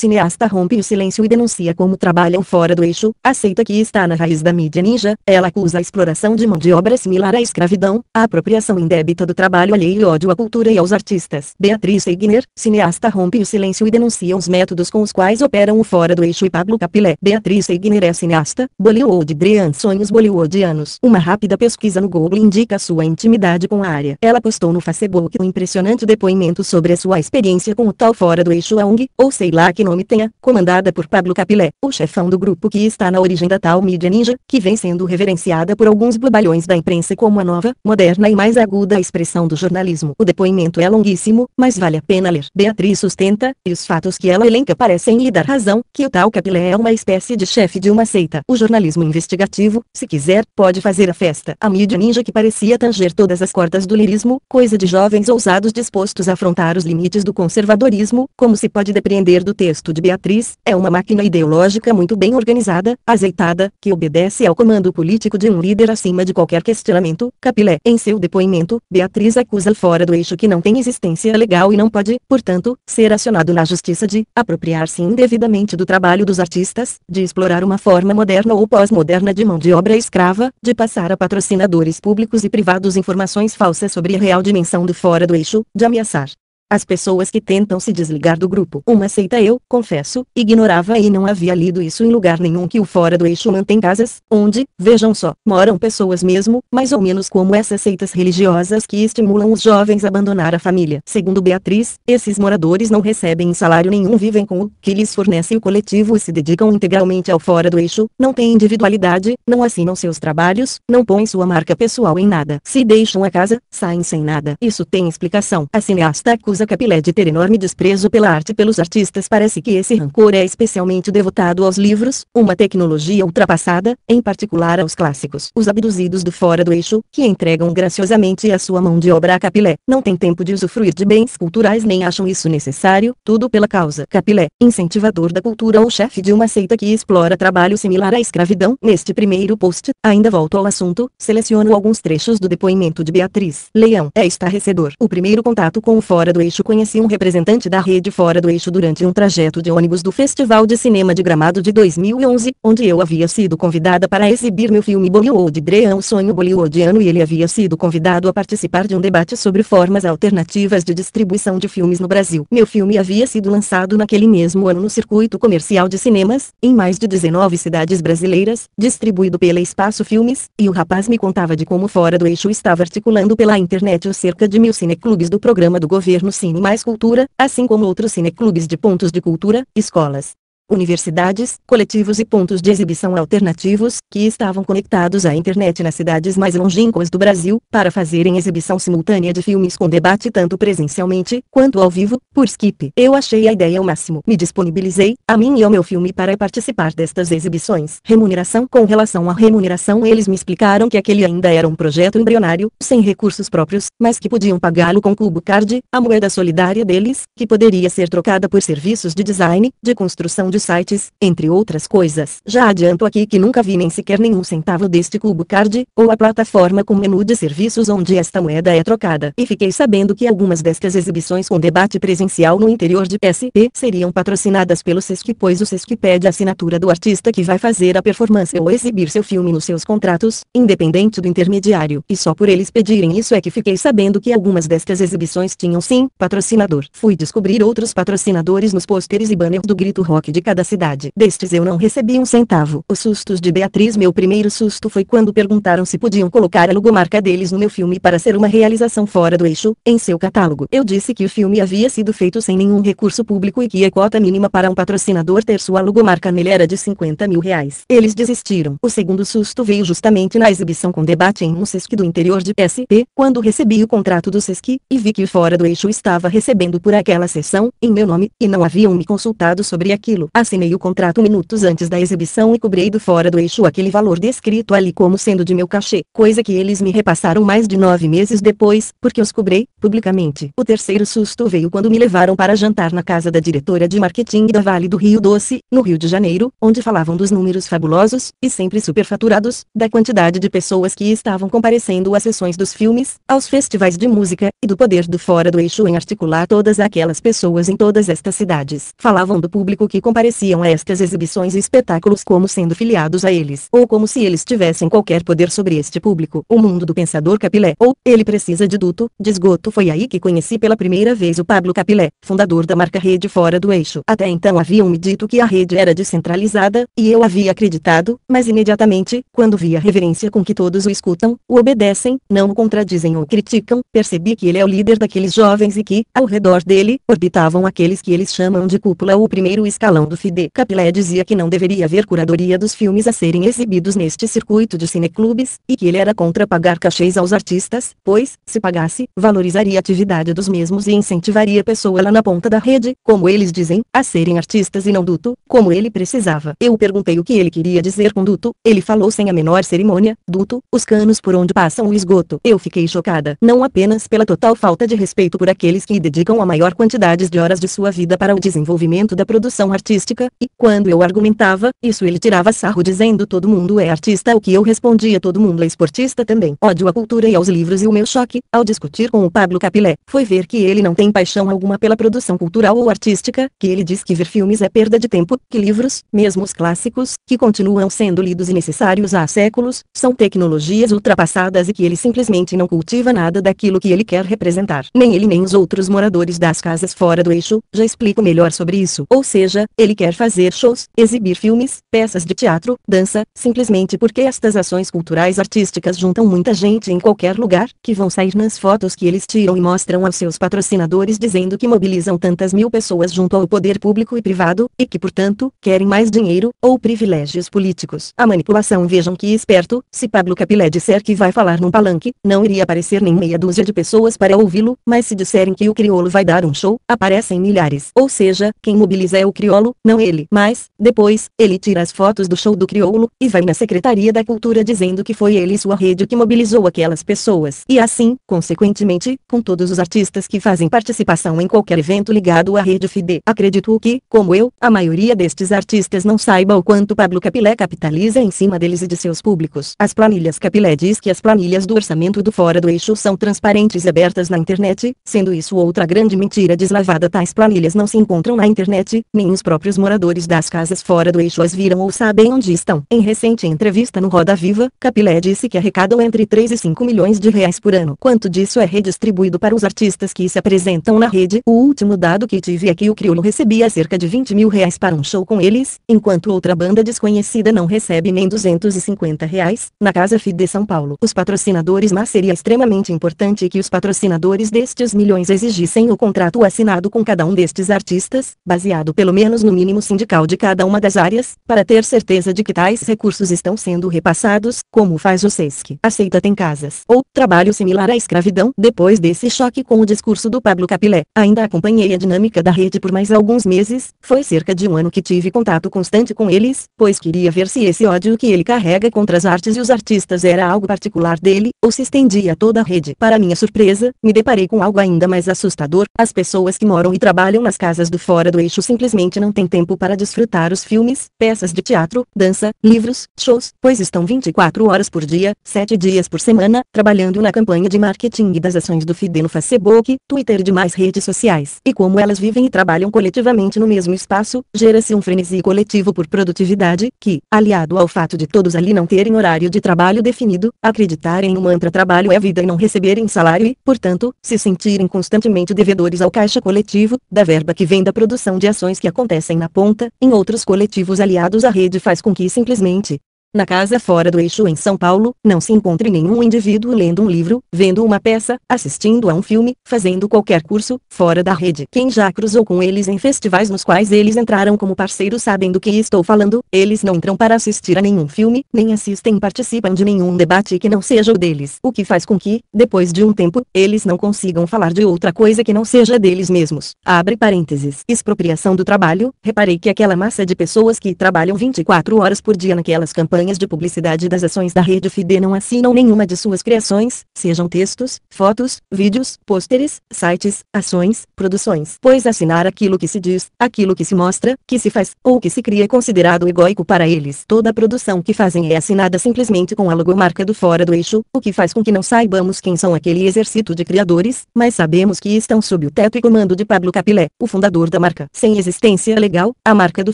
cineasta rompe o silêncio e denuncia como trabalham fora do eixo, aceita que está na raiz da mídia ninja. Ela acusa a exploração de mão de obra similar à escravidão, a apropriação indébita do trabalho alheio e ódio à cultura e aos artistas. Beatriz Eigner, cineasta rompe o silêncio e denuncia os métodos com os quais operam o fora do eixo e Pablo Capilé. Beatriz Eigner é cineasta, Bollywood Dream sonhos bollywoodianos. Uma rápida pesquisa no Google indica sua intimidade com a área. Ela postou no Facebook um impressionante depoimento sobre a sua experiência com o tal fora do eixo ONG, ou sei lá que nome tenha, comandada por Pablo Capilé, o chefão do grupo que está na origem da tal mídia ninja, que vem sendo reverenciada por alguns bobalhões da imprensa como a nova, moderna e mais aguda expressão do jornalismo. O depoimento é longuíssimo, mas vale a pena ler. Beatriz sustenta, e os fatos que ela elenca parecem lhe dar razão, que o tal Capilé é uma espécie de chefe de uma seita. O jornalismo investigativo, se quiser, pode fazer a festa. A mídia ninja que parecia tanger todas as cordas do lirismo, coisa de jovens ousados dispostos a afrontar os limites do conservadorismo, como se pode depreender do texto de Beatriz, é uma máquina ideológica muito bem organizada, azeitada, que obedece ao comando político de um líder acima de qualquer questionamento. Capilé. Em seu depoimento, Beatriz acusa o fora do eixo que não tem existência legal e não pode, portanto, ser acionado na justiça de apropriar-se indevidamente do trabalho dos artistas, de explorar uma forma moderna ou pós-moderna de mão de obra escrava, de passar a patrocinadores públicos e privados informações falsas sobre a real dimensão do fora do eixo, de ameaçar as pessoas que tentam se desligar do grupo. Uma seita. Eu, confesso, ignorava e não havia lido isso em lugar nenhum, que o fora do eixo mantém casas, onde, vejam só, moram pessoas mesmo, mais ou menos como essas seitas religiosas que estimulam os jovens a abandonar a família. Segundo Beatriz, esses moradores não recebem salário nenhum, vivem com o que lhes fornece o coletivo e se dedicam integralmente ao fora do eixo, não têm individualidade, não assinam seus trabalhos, não põem sua marca pessoal em nada. Se deixam a casa, saem sem nada. Isso tem explicação. A cineasta acusa Capilé de ter enorme desprezo pela arte e pelos artistas. Parece que esse rancor é especialmente devotado aos livros, uma tecnologia ultrapassada, em particular aos clássicos. Os abduzidos do fora do eixo, que entregam graciosamente a sua mão de obra a Capilé, não têm tempo de usufruir de bens culturais nem acham isso necessário, tudo pela causa. Capilé, incentivador da cultura ou chefe de uma seita que explora trabalho similar à escravidão. Neste primeiro post, ainda volto ao assunto, seleciono alguns trechos do depoimento de Beatriz. Leão. É estarrecedor. O primeiro contato com o fora do eixo. Conheci um representante da rede fora do eixo durante um trajeto de ônibus do Festival de Cinema de Gramado de 2011, onde eu havia sido convidada para exibir meu filme Bollywood Dream, o sonho bollywoodiano, e ele havia sido convidado a participar de um debate sobre formas alternativas de distribuição de filmes no Brasil. Meu filme havia sido lançado naquele mesmo ano no circuito comercial de cinemas, em mais de 19 cidades brasileiras, distribuído pela Espaço Filmes, e o rapaz me contava de como fora do eixo estava articulando pela internet os cerca de 1000 cineclubes do programa do governo Cine Mais Cultura, assim como outros cineclubes de pontos de cultura, escolas, universidades, coletivos e pontos de exibição alternativos, que estavam conectados à internet nas cidades mais longínquas do Brasil, para fazerem exibição simultânea de filmes com debate tanto presencialmente, quanto ao vivo, por Skype. Eu achei a ideia o máximo. Me disponibilizei, a mim e ao meu filme, para participar destas exibições. Remuneração. Com relação à remuneração, eles me explicaram que aquele ainda era um projeto embrionário, sem recursos próprios, mas que podiam pagá-lo com Cubo Card, a moeda solidária deles, que poderia ser trocada por serviços de design, de construção de sites, entre outras coisas. Já adianto aqui que nunca vi nem sequer nenhum centavo deste Cubo Card, ou a plataforma com menu de serviços onde esta moeda é trocada. E fiquei sabendo que algumas destas exibições com debate presencial no interior de SP seriam patrocinadas pelo Sesc, pois o Sesc pede a assinatura do artista que vai fazer a performance ou exibir seu filme nos seus contratos, independente do intermediário. E só por eles pedirem isso é que fiquei sabendo que algumas destas exibições tinham sim, patrocinador. Fui descobrir outros patrocinadores nos pôsteres e banners do Grito Rock de cada cidade. Destes eu não recebi um centavo. Os sustos de Beatriz. Meu primeiro susto foi quando perguntaram se podiam colocar a logomarca deles no meu filme para ser uma realização fora do eixo, em seu catálogo. Eu disse que o filme havia sido feito sem nenhum recurso público e que a cota mínima para um patrocinador ter sua logomarca nele era de R$50 mil. Eles desistiram. O segundo susto veio justamente na exibição com debate em um Sesc do interior de SP, quando recebi o contrato do Sesc, e vi que o fora do eixo estava recebendo por aquela sessão, em meu nome, e não haviam me consultado sobre aquilo. Assinei o contrato minutos antes da exibição e cobrei do Fora do Eixo aquele valor descrito ali como sendo de meu cachê, coisa que eles me repassaram mais de 9 meses depois, porque os cobrei, publicamente. O terceiro susto veio quando me levaram para jantar na casa da diretora de marketing da Vale do Rio Doce, no Rio de Janeiro, onde falavam dos números fabulosos, e sempre superfaturados, da quantidade de pessoas que estavam comparecendo às sessões dos filmes, aos festivais de música, e do poder do Fora do Eixo em articular todas aquelas pessoas em todas estas cidades. Falavam do público que compareciam a estas exibições e espetáculos como sendo filiados a eles, ou como se eles tivessem qualquer poder sobre este público. O mundo do pensador Capilé, ou ele precisa de duto, de esgoto. Foi aí que conheci pela primeira vez o Pablo Capilé, fundador da marca Rede Fora do Eixo. Até então haviam me dito que a rede era descentralizada, e eu havia acreditado, mas imediatamente, quando vi a reverência com que todos o escutam, o obedecem, não o contradizem ou criticam, percebi que ele é o líder daqueles jovens e que, ao redor dele, orbitavam aqueles que eles chamam de cúpula ou o primeiro escalão do FIDE. Capilé dizia que não deveria haver curadoria dos filmes a serem exibidos neste circuito de cineclubes, e que ele era contra pagar cachês aos artistas, pois, se pagasse, valorizaria a atividade dos mesmos e incentivaria a pessoa lá na ponta da rede, como eles dizem, a serem artistas e não duto, como ele precisava. Eu perguntei o que ele queria dizer com duto, ele falou sem a menor cerimônia, duto, os canos por onde passam o esgoto. Eu fiquei chocada, não apenas pela total falta de respeito por aqueles que dedicam a maior quantidade de horas de sua vida para o desenvolvimento da produção artística, e, quando eu argumentava, isso ele tirava sarro dizendo todo mundo é artista, o que eu respondia todo mundo é esportista também. Ódio à cultura e aos livros, e o meu choque, ao discutir com o Pablo Capilé, foi ver que ele não tem paixão alguma pela produção cultural ou artística, que ele diz que ver filmes é perda de tempo, que livros, mesmo os clássicos, que continuam sendo lidos e necessários há séculos, são tecnologias ultrapassadas e que ele simplesmente não cultiva nada daquilo que ele quer representar. Nem ele nem os outros moradores das casas fora do eixo, já explico melhor sobre isso. Ou seja, ele quer fazer shows, exibir filmes, peças de teatro, dança, simplesmente porque estas ações culturais artísticas juntam muita gente em qualquer lugar, que vão sair nas fotos que eles tiram e mostram aos seus patrocinadores dizendo que mobilizam tantas mil pessoas junto ao poder público e privado, e que portanto, querem mais dinheiro, ou privilégios políticos. A manipulação, vejam que esperto, se Pablo Capilé disser que vai falar num palanque, não iria aparecer nem meia dúzia de pessoas para ouvi-lo, mas se disserem que o crioulo vai dar um show, aparecem milhares. Ou seja, quem mobiliza é o crioulo, não ele. Mas, depois, ele tira as fotos do show do crioulo, e vai na Secretaria da Cultura dizendo que foi ele e sua rede que mobilizou aquelas pessoas. E assim, consequentemente, com todos os artistas que fazem participação em qualquer evento ligado à rede FIDE. Acredito que, como eu, a maioria destes artistas não saiba o quanto Pablo Capilé capitaliza em cima deles e de seus públicos. As planilhas Capilé diz que as planilhas do orçamento do Fora do Eixo são transparentes e abertas na internet, sendo isso outra grande mentira deslavada. Tais planilhas não se encontram na internet, nem os próprios moradores das casas fora do eixo as viram ou sabem onde estão. Em recente entrevista no Roda Viva, Capilé disse que arrecadam entre 3 e 5 milhões de reais por ano. Quanto disso é redistribuído para os artistas que se apresentam na rede? O último dado que tive é que o crioulo recebia cerca de 20 mil reais para um show com eles, enquanto outra banda desconhecida não recebe nem 250 reais, na Casa FIDE São Paulo. Os patrocinadores, mas seria extremamente importante que os patrocinadores destes milhões exigissem o contrato assinado com cada um destes artistas, baseado pelo menos no mínimo sindical de cada uma das áreas, para ter certeza de que tais recursos estão sendo repassados, como faz o SESC. Aceita tem casas, ou trabalho similar à escravidão. Depois desse choque com o discurso do Pablo Capilé, ainda acompanhei a dinâmica da rede por mais alguns meses. Foi cerca de um ano que tive contato constante com eles, pois queria ver se esse ódio que ele carrega contra as artes e os artistas era algo particular dele, ou se estendia a toda a rede. Para minha surpresa, me deparei com algo ainda mais assustador. As pessoas que moram e trabalham nas casas do Fora do Eixo simplesmente não têm tempo para desfrutar os filmes, peças de teatro, dança, livros, shows, pois estão 24 horas por dia, 7 dias por semana, trabalhando na campanha de marketing e das ações do FIDE no Facebook, Twitter e demais redes sociais. E como elas vivem e trabalham coletivamente no mesmo espaço, gera-se um frenesi coletivo por produtividade, que, aliado ao fato de todos ali não terem horário de trabalho definido, acreditarem no mantra trabalho é vida e não receberem salário e, portanto, se sentirem constantemente devedores ao caixa coletivo, da verba que vem da produção de ações que acontecem na ponta, em outros coletivos aliados à rede, faz com que simplesmente Na casa fora do eixo em São Paulo, não se encontre nenhum indivíduo lendo um livro, vendo uma peça, assistindo a um filme, fazendo qualquer curso, fora da rede. Quem já cruzou com eles em festivais nos quais eles entraram como parceiros sabem do que estou falando, eles não entram para assistir a nenhum filme, nem assistem e participam de nenhum debate que não seja o deles. O que faz com que, depois de um tempo, eles não consigam falar de outra coisa que não seja deles mesmos. Abre parênteses. Expropriação do trabalho. Reparei que aquela massa de pessoas que trabalham 24 horas por dia naquelas campanhas de publicidade das ações da Rede FIDE não assinam nenhuma de suas criações, sejam textos, fotos, vídeos, pôsteres, sites, ações, produções. Pois assinar aquilo que se diz, aquilo que se mostra, que se faz, ou que se cria é considerado egóico para eles. Toda a produção que fazem é assinada simplesmente com a logomarca do Fora do Eixo, o que faz com que não saibamos quem são aquele exército de criadores, mas sabemos que estão sob o teto e comando de Pablo Capilé, o fundador da marca. Sem existência legal, a marca do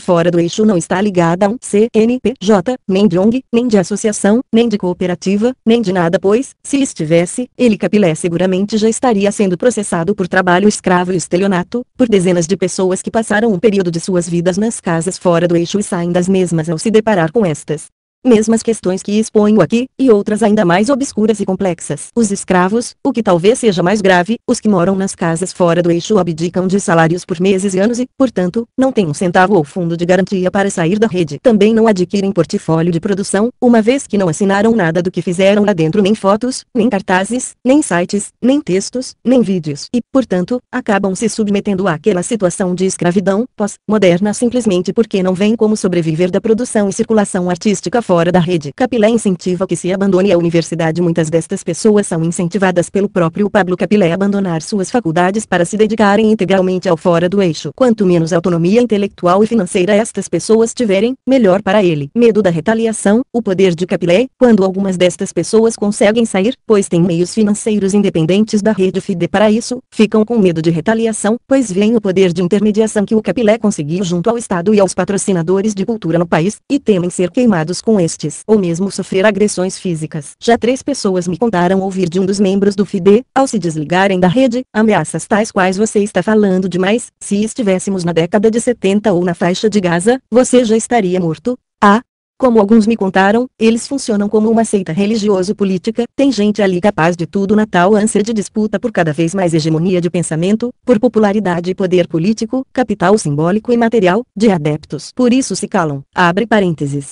Fora do Eixo não está ligada a um CNPJ, nem de ONG, nem de associação, nem de cooperativa, nem de nada pois, se estivesse, ele Capilé seguramente já estaria sendo processado por trabalho escravo e estelionato, por dezenas de pessoas que passaram um período de suas vidas nas casas fora do eixo e saem das mesmas ao se deparar com estas mesmas questões que exponho aqui, e outras ainda mais obscuras e complexas. Os escravos, o que talvez seja mais grave, os que moram nas casas fora do eixo abdicam de salários por meses e anos e, portanto, não têm um centavo ou fundo de garantia para sair da rede. Também não adquirem portfólio de produção, uma vez que não assinaram nada do que fizeram lá dentro, nem fotos, nem cartazes, nem sites, nem textos, nem vídeos. E, portanto, acabam se submetendo àquela situação de escravidão pós-moderna simplesmente porque não veem como sobreviver da produção e circulação artística fora da rede. Capilé incentiva que se abandone a universidade. Muitas destas pessoas são incentivadas pelo próprio Pablo Capilé a abandonar suas faculdades para se dedicarem integralmente ao fora do eixo. Quanto menos autonomia intelectual e financeira estas pessoas tiverem, melhor para ele. Medo da retaliação, o poder de Capilé, quando algumas destas pessoas conseguem sair, pois têm meios financeiros independentes da rede FIDE para isso, ficam com medo de retaliação, pois veem o poder de intermediação que o Capilé conseguiu junto ao Estado e aos patrocinadores de cultura no país, e temem ser queimados com estes, ou mesmo sofrer agressões físicas. Já 3 pessoas me contaram ouvir de um dos membros do FIDE, ao se desligarem da rede, ameaças tais quais: você está falando demais, se estivéssemos na década de 70 ou na faixa de Gaza, você já estaria morto. Como alguns me contaram, eles funcionam como uma seita religioso-política, tem gente ali capaz de tudo na tal ânsia de disputa por cada vez mais hegemonia de pensamento, por popularidade e poder político, capital simbólico e material, de adeptos. Por isso se calam. Abre parênteses.